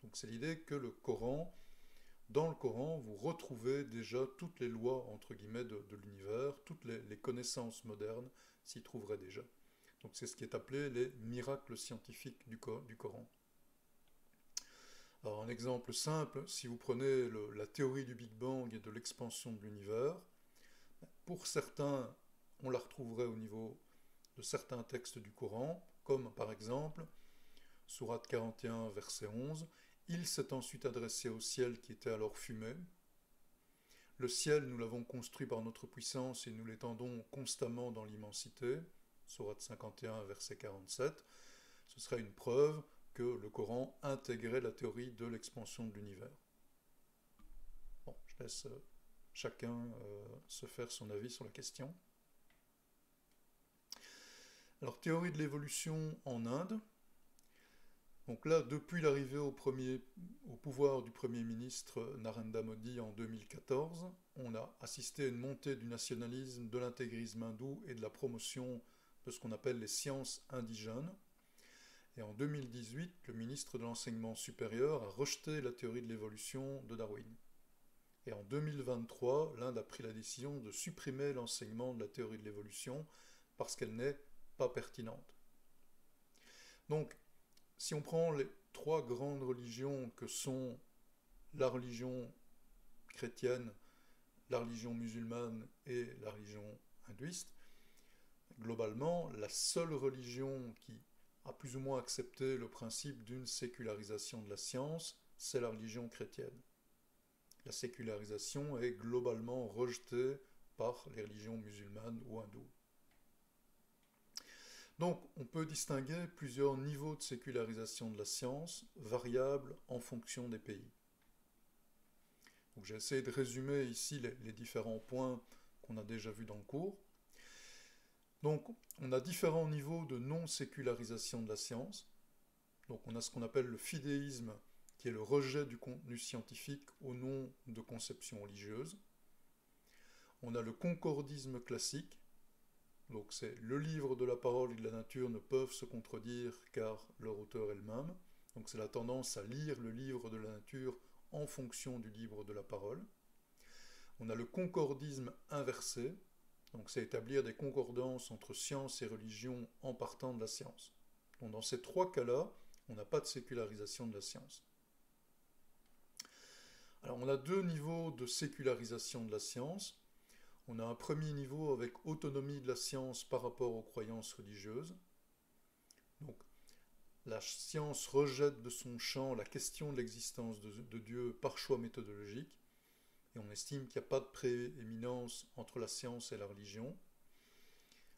Donc c'est l'idée que dans le Coran, vous retrouvez déjà toutes les lois, entre guillemets, de l'univers, toutes les connaissances modernes s'y trouveraient déjà. Donc c'est ce qui est appelé les miracles scientifiques du Coran. Alors un exemple simple, si vous prenez la théorie du Big Bang et de l'expansion de l'univers, pour certains, on la retrouverait au niveau de certains textes du Coran, comme par exemple, Sourate 41, verset 11, « Il s'est ensuite adressé au ciel qui était alors fumé. Le ciel, nous l'avons construit par notre puissance et nous l'étendons constamment dans l'immensité. » Sourate 51, verset 47. Ce serait une preuve que le Coran intégrait la théorie de l'expansion de l'univers. Bon, je laisse chacun se faire son avis sur la question. Alors, théorie de l'évolution en Inde. Donc là, depuis l'arrivée au pouvoir du Premier ministre Narendra Modi en 2014, on a assisté à une montée du nationalisme, de l'intégrisme hindou et de la promotion de ce qu'on appelle les sciences indigènes. Et en 2018, le ministre de l'Enseignement supérieur a rejeté la théorie de l'évolution de Darwin. Et en 2023, l'Inde a pris la décision de supprimer l'enseignement de la théorie de l'évolution parce qu'elle n'est pas pertinente. Donc, si on prend les trois grandes religions que sont la religion chrétienne, la religion musulmane et la religion hindouiste, globalement, la seule religion qui a plus ou moins accepté le principe d'une sécularisation de la science, c'est la religion chrétienne. La sécularisation est globalement rejetée par les religions musulmanes ou hindoues. Donc, on peut distinguer plusieurs niveaux de sécularisation de la science, variables en fonction des pays. J'ai essayé de résumer ici les différents points qu'on a déjà vus dans le cours. Donc, on a différents niveaux de non-sécularisation de la science. Donc, on a ce qu'on appelle le fidéisme, qui est le rejet du contenu scientifique au nom de conceptions religieuses. On a le concordisme classique. Donc c'est le livre de la parole et de la nature ne peuvent se contredire car leur auteur est le même. Donc c'est la tendance à lire le livre de la nature en fonction du livre de la parole. On a le concordisme inversé, donc c'est établir des concordances entre science et religion en partant de la science. Donc dans ces trois cas-là, on n'a pas de sécularisation de la science. Alors on a deux niveaux de sécularisation de la science. On a un premier niveau avec autonomie de la science par rapport aux croyances religieuses. Donc, la science rejette de son champ la question de l'existence de Dieu par choix méthodologique, et on estime qu'il n'y a pas de prééminence entre la science et la religion.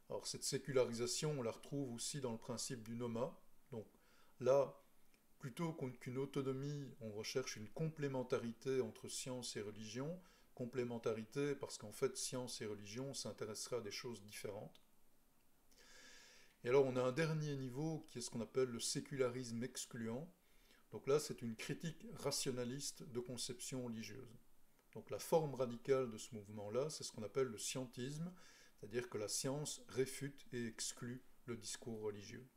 Alors, cette sécularisation, on la retrouve aussi dans le principe du noma. Donc, là, plutôt qu'une autonomie, on recherche une complémentarité entre science et religion. Complémentarité parce qu'en fait, science et religion s'intéresseraient à des choses différentes. Et alors, on a un dernier niveau qui est ce qu'on appelle le sécularisme excluant. Donc là, c'est une critique rationaliste de conception religieuse. Donc la forme radicale de ce mouvement-là, c'est ce qu'on appelle le scientisme, c'est-à-dire que la science réfute et exclut le discours religieux.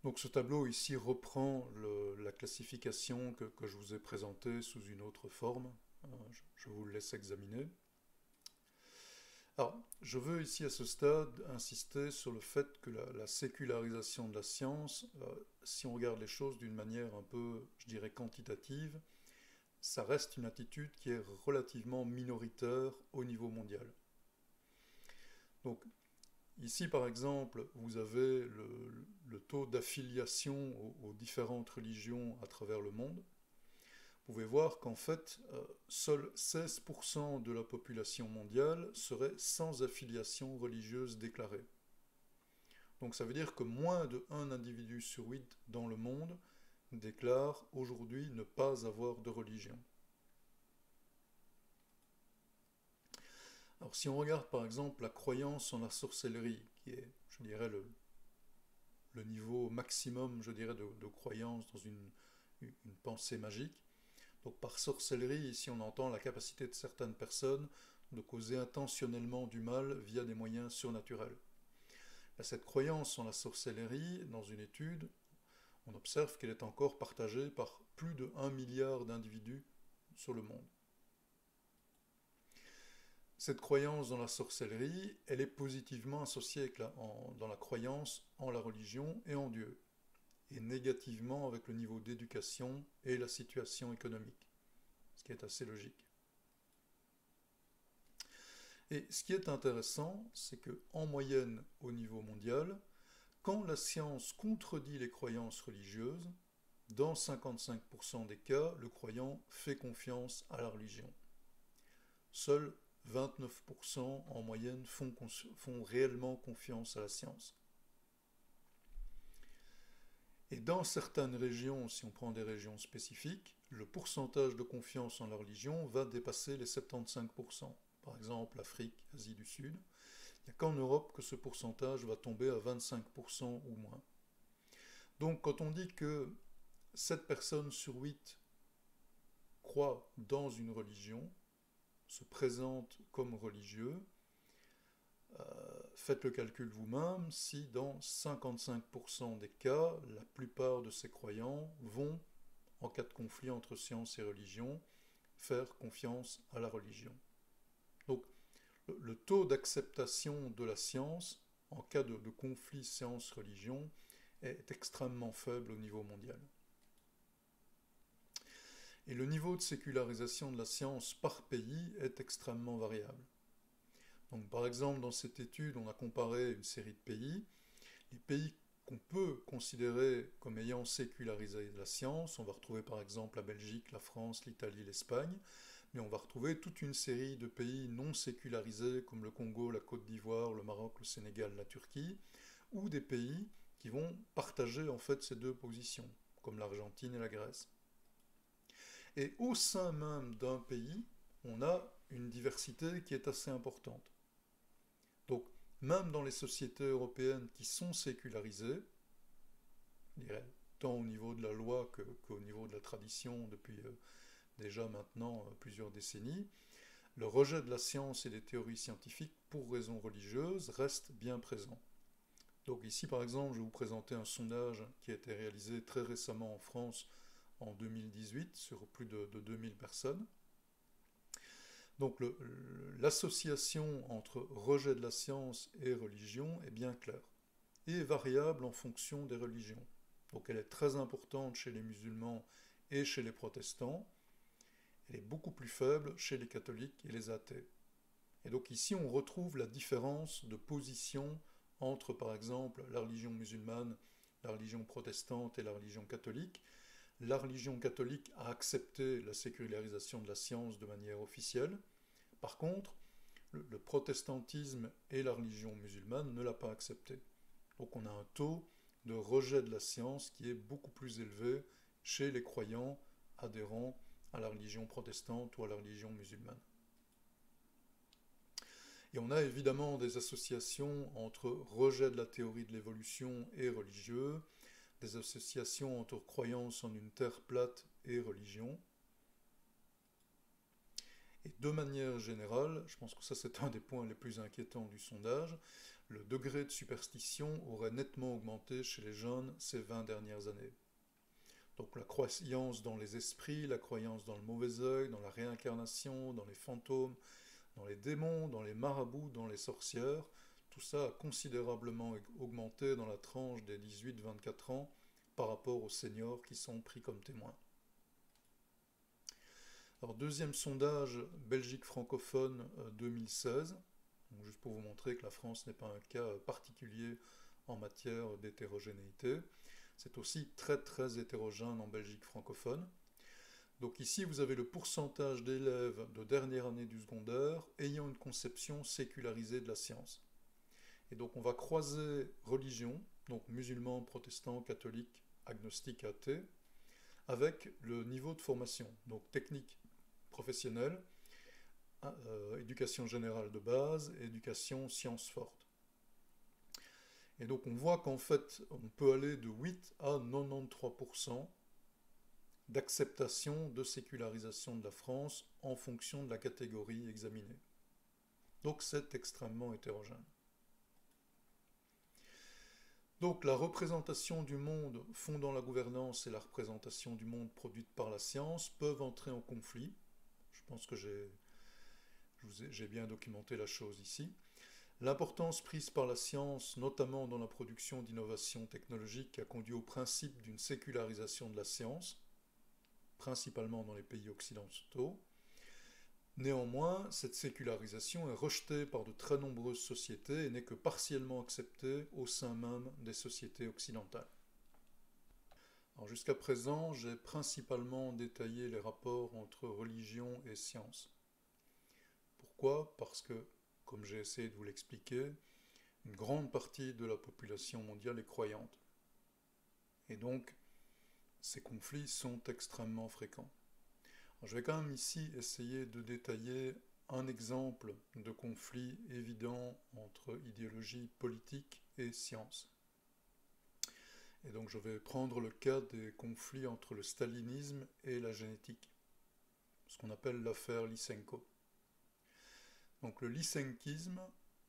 Donc ce tableau ici reprend la classification que je vous ai présentée sous une autre forme. Je vous le laisse examiner. Alors, je veux ici à ce stade insister sur le fait que la sécularisation de la science, si on regarde les choses d'une manière un peu, je dirais, quantitative, ça reste une attitude qui est relativement minoritaire au niveau mondial. Donc, ici, par exemple, vous avez le taux d'affiliation aux différentes religions à travers le monde. Vous pouvez voir qu'en fait, seuls 16% de la population mondiale serait sans affiliation religieuse déclarée. Donc ça veut dire que moins de 1 individu sur 8 dans le monde déclare aujourd'hui ne pas avoir de religion. Alors si on regarde par exemple la croyance en la sorcellerie, qui est, je dirais, le niveau maximum, je dirais, de croyance dans une pensée magique. Donc par sorcellerie, ici on entend la capacité de certaines personnes de causer intentionnellement du mal via des moyens surnaturels. Cette croyance en la sorcellerie, dans une étude, on observe qu'elle est encore partagée par plus de 1 milliard d'individus sur le monde. Cette croyance dans la sorcellerie, elle est positivement associée dans la croyance en la religion et en Dieu, et négativement avec le niveau d'éducation et la situation économique, ce qui est assez logique. Et ce qui est intéressant, c'est qu'en moyenne, au niveau mondial, quand la science contredit les croyances religieuses, dans 55% des cas, le croyant fait confiance à la religion. Seuls 29% en moyenne font réellement confiance à la science. Et dans certaines régions, si on prend des régions spécifiques, le pourcentage de confiance en la religion va dépasser les 75%. Par exemple, l'Afrique, Asie du Sud. Il n'y a qu'en Europe que ce pourcentage va tomber à 25% ou moins. Donc quand on dit que 7 personnes sur 8 croient dans une religion, se présentent comme religieux, faites le calcul vous-même, si dans 55% des cas, la plupart de ces croyants vont, en cas de conflit entre science et religion, faire confiance à la religion. Donc, le taux d'acceptation de la science, en cas de conflit science-religion, est extrêmement faible au niveau mondial. Et le niveau de sécularisation de la science par pays est extrêmement variable. Donc, par exemple, dans cette étude, on a comparé une série de pays. Les pays qu'on peut considérer comme ayant sécularisé la science, on va retrouver par exemple la Belgique, la France, l'Italie, l'Espagne, mais on va retrouver toute une série de pays non sécularisés comme le Congo, la Côte d'Ivoire, le Maroc, le Sénégal, la Turquie, ou des pays qui vont partager en fait ces deux positions, comme l'Argentine et la Grèce. Et au sein même d'un pays, on a une diversité qui est assez importante. Donc, même dans les sociétés européennes qui sont sécularisées, je dirais, tant au niveau de la loi qu'au niveau de la tradition depuis déjà maintenant plusieurs décennies, le rejet de la science et des théories scientifiques pour raisons religieuses reste bien présent. Donc ici, par exemple, je vais vous présenter un sondage qui a été réalisé très récemment en France en 2018 sur plus de 2000 personnes. Donc l'association entre rejet de la science et religion est bien claire et variable en fonction des religions. Donc elle est très importante chez les musulmans et chez les protestants. Elle est beaucoup plus faible chez les catholiques et les athées. Et donc ici on retrouve la différence de position entre par exemple la religion musulmane, la religion protestante et la religion catholique. La religion catholique a accepté la sécularisation de la science de manière officielle. Par contre, le protestantisme et la religion musulmane ne l'ont pas accepté. Donc on a un taux de rejet de la science qui est beaucoup plus élevé chez les croyants adhérents à la religion protestante ou à la religion musulmane. Et on a évidemment des associations entre rejet de la théorie de l'évolution et religieux, des associations entre croyance en une terre plate et religion. Et de manière générale, je pense que ça c'est un des points les plus inquiétants du sondage, le degré de superstition aurait nettement augmenté chez les jeunes ces 20 dernières années. Donc la croyance dans les esprits, la croyance dans le mauvais œil, dans la réincarnation, dans les fantômes, dans les démons, dans les marabouts, dans les sorcières, tout ça a considérablement augmenté dans la tranche des 18-24 ans par rapport aux seniors qui sont pris comme témoins. Alors deuxième sondage, Belgique francophone 2016, donc juste pour vous montrer que la France n'est pas un cas particulier en matière d'hétérogénéité. C'est aussi très hétérogène en Belgique francophone. Donc ici, vous avez le pourcentage d'élèves de dernière année du secondaire ayant une conception sécularisée de la science. Et donc on va croiser religion, donc musulmans, protestants, catholiques, agnostiques, athées, avec le niveau de formation, donc technique professionnelle, éducation générale de base et éducation sciences fortes. Et donc on voit qu'en fait, on peut aller de 8 à 93% d'acceptation de sécularisation de la France en fonction de la catégorie examinée. Donc c'est extrêmement hétérogène. Donc la représentation du monde fondant la gouvernance et la représentation du monde produite par la science peuvent entrer en conflit. Je pense que j'ai bien documenté la chose ici. L'importance prise par la science, notamment dans la production d'innovations technologiques, a conduit au principe d'une sécularisation de la science, principalement dans les pays occidentaux. Néanmoins, cette sécularisation est rejetée par de très nombreuses sociétés et n'est que partiellement acceptée au sein même des sociétés occidentales. Alors jusqu'à présent, j'ai principalement détaillé les rapports entre religion et science. Pourquoi ? Parce que, comme j'ai essayé de vous l'expliquer, une grande partie de la population mondiale est croyante. Et donc, ces conflits sont extrêmement fréquents. Alors, je vais quand même ici essayer de détailler un exemple de conflit évident entre idéologie politique et science. Et donc je vais prendre le cas des conflits entre le stalinisme et la génétique, ce qu'on appelle l'affaire Lysenko. Donc le lysenkisme,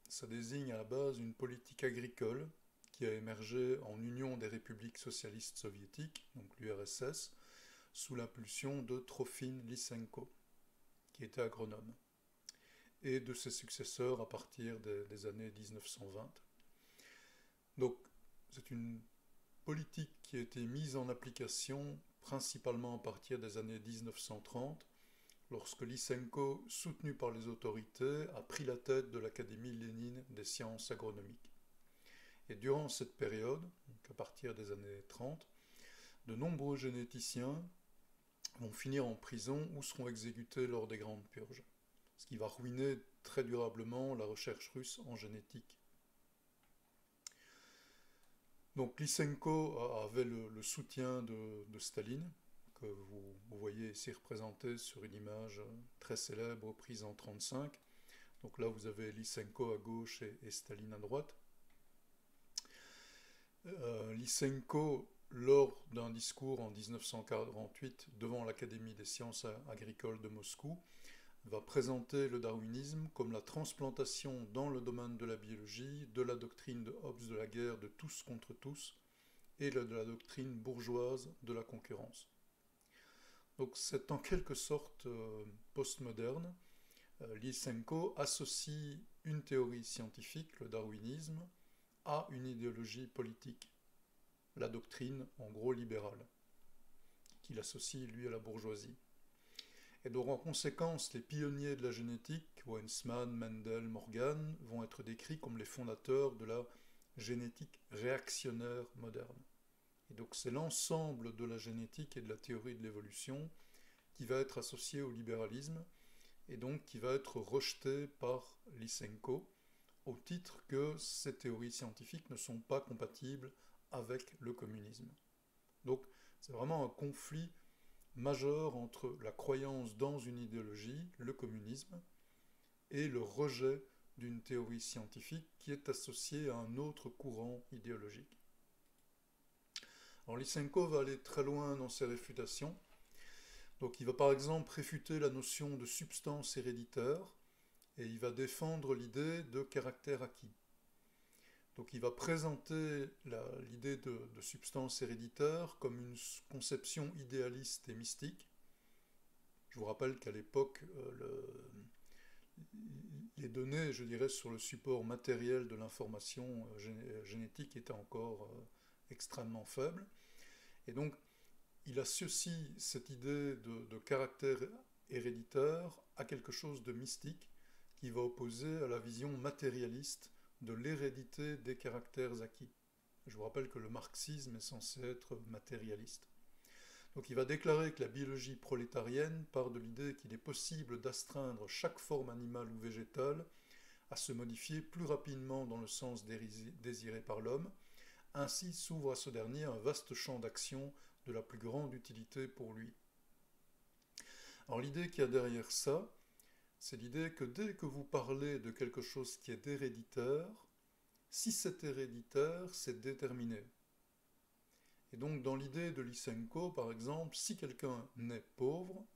ça désigne à la base une politique agricole qui a émergé en Union des républiques socialistes soviétiques, donc l'URSS, sous l'impulsion de Trofim Lysenko, qui était agronome, et de ses successeurs à partir des années 1920. Donc c'est une politique qui a été mise en application principalement à partir des années 1930, lorsque Lysenko, soutenu par les autorités, a pris la tête de l'Académie Lénine des sciences agronomiques. Et durant cette période, donc à partir des années 30, de nombreux généticiens vont finir en prison ou seront exécutés lors des grandes purges, ce qui va ruiner très durablement la recherche russe en génétique. Donc Lysenko avait le soutien de Staline, que vous voyez ici représenté sur une image très célèbre prise en 1935. Donc là vous avez Lysenko à gauche et Staline à droite. Lysenko, lors d'un discours en 1948 devant l'Académie des sciences agricoles de Moscou, va présenter le darwinisme comme la transplantation dans le domaine de la biologie de la doctrine de Hobbes de la guerre de tous contre tous et de la doctrine bourgeoise de la concurrence. Donc c'est en quelque sorte postmoderne. Lysenko associe une théorie scientifique, le darwinisme, à une idéologie politique, la doctrine en gros libérale, qu'il associe lui à la bourgeoisie. Et donc en conséquence, les pionniers de la génétique, Weizmann, Mendel, Morgan, vont être décrits comme les fondateurs de la génétique réactionnaire moderne. Et donc c'est l'ensemble de la génétique et de la théorie de l'évolution qui va être associé au libéralisme et donc qui va être rejeté par Lysenko au titre que ces théories scientifiques ne sont pas compatibles avec le communisme. Donc c'est vraiment un conflit majeur entre la croyance dans une idéologie, le communisme, et le rejet d'une théorie scientifique qui est associée à un autre courant idéologique. Alors Lysenko va aller très loin dans ses réfutations. Donc il va par exemple réfuter la notion de substance héréditaire et il va défendre l'idée de caractère acquis. Donc il va présenter l'idée de substance héréditaire comme une conception idéaliste et mystique. Je vous rappelle qu'à l'époque, les données, je dirais, sur le support matériel de l'information génétique étaient encore extrêmement faibles. Et donc, il associe cette idée de caractère héréditaire à quelque chose de mystique qui va opposer à la vision matérialiste de l'hérédité des caractères acquis. Je vous rappelle que le marxisme est censé être matérialiste. Donc il va déclarer que la biologie prolétarienne part de l'idée qu'il est possible d'astreindre chaque forme animale ou végétale à se modifier plus rapidement dans le sens désiré par l'homme. Ainsi s'ouvre à ce dernier un vaste champ d'action de la plus grande utilité pour lui. Alors l'idée qu'il y a derrière ça, c'est l'idée que dès que vous parlez de quelque chose qui est héréditaire, si c'est héréditaire, c'est déterminé. Et donc dans l'idée de Lysenko, par exemple, si quelqu'un naît pauvre,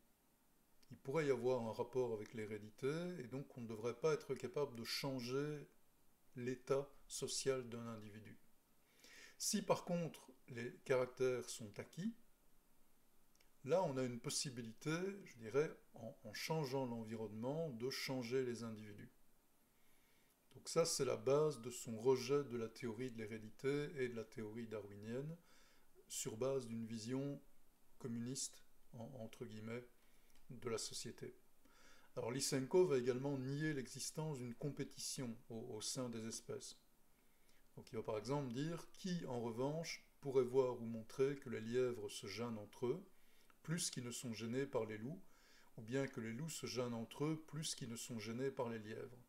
il pourrait y avoir un rapport avec l'hérédité, et donc on ne devrait pas être capable de changer l'état social d'un individu. Si par contre les caractères sont acquis, là on a une possibilité, je dirais, en changeant l'environnement, de changer les individus. Donc ça c'est la base de son rejet de la théorie de l'hérédité et de la théorie darwinienne, sur base d'une vision communiste, entre guillemets, de la société. Alors Lysenko va également nier l'existence d'une compétition au sein des espèces. Donc il va par exemple dire qui, en revanche, pourrait voir ou montrer que les lièvres se gênent entre eux, plus qu'ils ne sont gênés par les loups, ou bien que les loups se gênent entre eux, plus qu'ils ne sont gênés par les lièvres.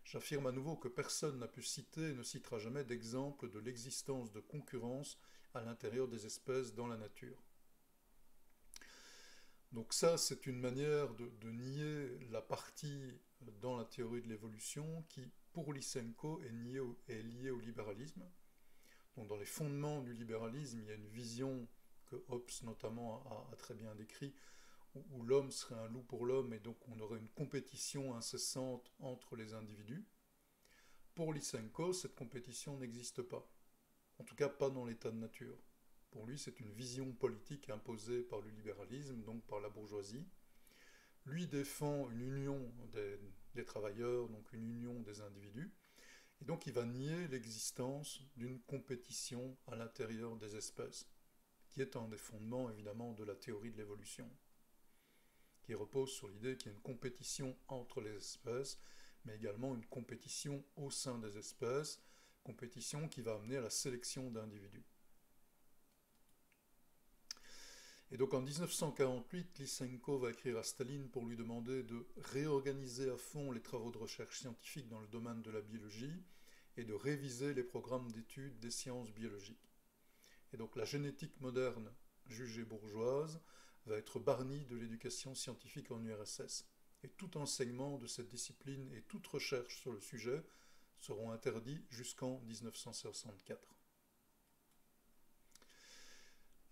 J'affirme à nouveau que personne n'a pu citer et ne citera jamais d'exemple de l'existence de concurrence à l'intérieur des espèces dans la nature. Donc ça, c'est une manière de nier la partie dans la théorie de l'évolution qui, pour Lysenko, est liée au libéralisme. Donc dans les fondements du libéralisme, il y a une vision que Hobbes notamment a très bien décrit, où l'homme serait un loup pour l'homme et donc on aurait une compétition incessante entre les individus. Pour Lysenko, cette compétition n'existe pas. En tout cas, pas dans l'état de nature. Pour lui, c'est une vision politique imposée par le libéralisme, donc par la bourgeoisie. Lui défend une union des travailleurs, donc une union des individus, et donc il va nier l'existence d'une compétition à l'intérieur des espèces, qui est un des fondements évidemment de la théorie de l'évolution, qui repose sur l'idée qu'il y a une compétition entre les espèces, mais également une compétition au sein des espèces, compétition qui va amener à la sélection d'individus. Et donc en 1948, Lysenko va écrire à Staline pour lui demander de réorganiser à fond les travaux de recherche scientifique dans le domaine de la biologie et de réviser les programmes d'études des sciences biologiques. Et donc la génétique moderne, jugée bourgeoise, va être barnie de l'éducation scientifique en URSS. Et tout enseignement de cette discipline et toute recherche sur le sujet seront interdits jusqu'en 1964.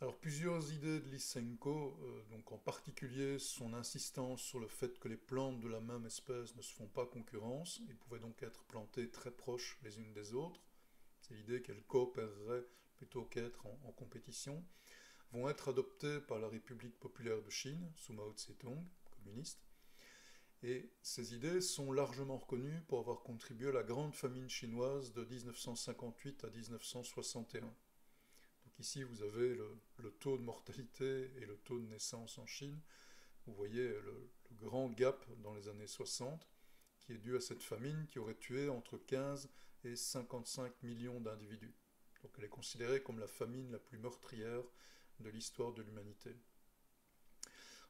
Alors plusieurs idées de Lysenko, donc en particulier son insistance sur le fait que les plantes de la même espèce ne se font pas concurrence, et pouvaient donc être plantées très proches les unes des autres, c'est l'idée qu'elles coopéreraient plutôt qu'être en compétition, vont être adoptées par la République populaire de Chine, sous Mao Tse-tung, communiste, et ces idées sont largement reconnues pour avoir contribué à la grande famine chinoise de 1958 à 1961. Donc ici, vous avez le taux de mortalité et le taux de naissance en Chine. Vous voyez le grand gap dans les années 60, qui est dû à cette famine qui aurait tué entre 15 et 55 millions d'individus. Donc elle est considérée comme la famine la plus meurtrière de l'histoire de l'humanité.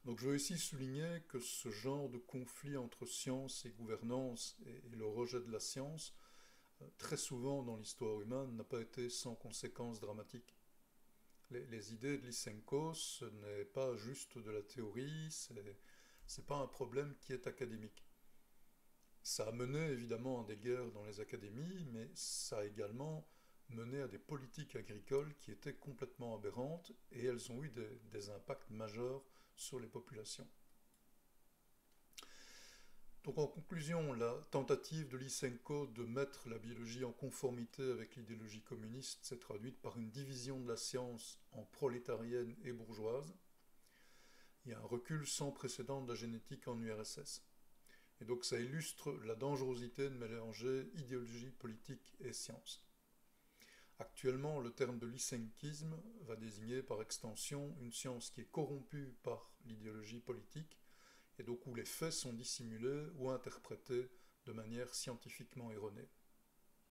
Donc je veux ici souligner que ce genre de conflit entre science et gouvernance et le rejet de la science, très souvent dans l'histoire humaine, n'a pas été sans conséquences dramatiques. Les idées de Lysenko, ce n'est pas juste de la théorie, c'est pas un problème qui est académique. Ça a mené évidemment à des guerres dans les académies, mais ça a également mené à des politiques agricoles qui étaient complètement aberrantes et elles ont eu des impacts majeurs sur les populations. Donc en conclusion, la tentative de Lysenko de mettre la biologie en conformité avec l'idéologie communiste s'est traduite par une division de la science en prolétarienne et bourgeoise. Il y a un recul sans précédent de la génétique en URSS. Et donc ça illustre la dangerosité de mélanger idéologie politique et science. Actuellement, le terme de lysenkisme va désigner par extension une science qui est corrompue par l'idéologie politique et donc où les faits sont dissimulés ou interprétés de manière scientifiquement erronée.